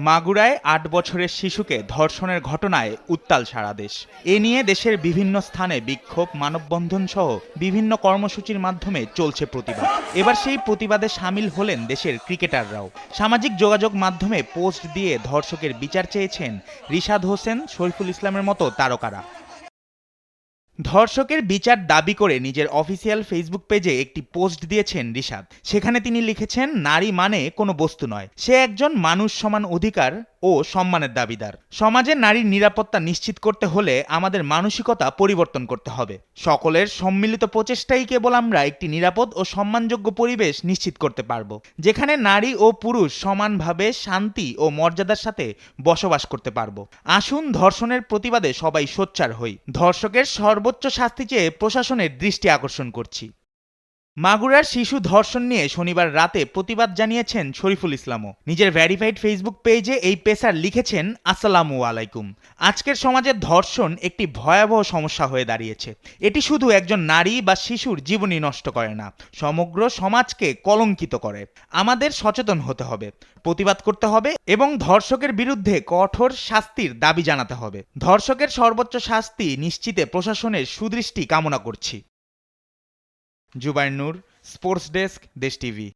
মাগুরায় ৮ বছরের শিশুকে ধর্ষণের ঘটনায় উত্তাল সারা দেশ। এ নিয়ে দেশের বিভিন্ন স্থানে বিক্ষোভ, মানববন্ধন সহ বিভিন্ন কর্মসূচির মাধ্যমে চলছে প্রতিবাদ। এবার সেই প্রতিবাদে সামিল হলেন দেশের ক্রিকেটাররাও। সামাজিক যোগাযোগ মাধ্যমে পোস্ট দিয়ে ধর্ষকের বিচার চেয়েছেন রিশাদ হোসেন, শরীফুল ইসলামের মতো তারকারা। ধর্ষকের বিচার দাবি করে নিজের অফিসিয়াল ফেসবুক পেজে একটি পোস্ট দিয়েছেন রিশাদ। সেখানে তিনি লিখেছেন, নারী মানে কোনো বস্তু নয়, সে একজন মানুষ, সমান অধিকার ও সম্মানের দাবিদার। সমাজে নারীর নিরাপত্তা নিশ্চিত করতে হলে আমাদের মানসিকতা পরিবর্তন করতে হবে। সকলের সম্মিলিত প্রচেষ্টাই কেবল আমরা একটি নিরাপদ ও সম্মানযোগ্য পরিবেশ নিশ্চিত করতে পারব, যেখানে নারী ও পুরুষ সমানভাবে শান্তি ও মর্যাদার সাথে বসবাস করতে পারব। আসুন ধর্ষণের প্রতিবাদে সবাই সোচ্চার হই। ধর্ষকের সর্বোচ্চ শাস্তি চেয়ে প্রশাসনের দৃষ্টি আকর্ষণ করছি। মাগুরার শিশু ধর্ষণ নিয়ে শনিবার রাতে প্রতিবাদ জানিয়েছেন শরীফুল ইসলামও। নিজের ভেরিফাইড ফেসবুক পেজে এই পেসার লিখেছেন, আসসালামু আলাইকুম। আজকের সমাজে ধর্ষণ একটি ভয়াবহ সমস্যা হয়ে দাঁড়িয়েছে। এটি শুধু একজন নারী বা শিশুর জীবনই নষ্ট করে না, সমগ্র সমাজকে কলঙ্কিত করে। আমাদের সচেতন হতে হবে, প্রতিবাদ করতে হবে এবং ধর্ষকের বিরুদ্ধে কঠোর শাস্তির দাবি জানাতে হবে। ধর্ষকের সর্বোচ্চ শাস্তি নিশ্চিতে প্রশাসনের সুদৃষ্টি কামনা করছি। জুবায়ের নূর, স্পোর্টস ডেস্ক, দেশ টিভি।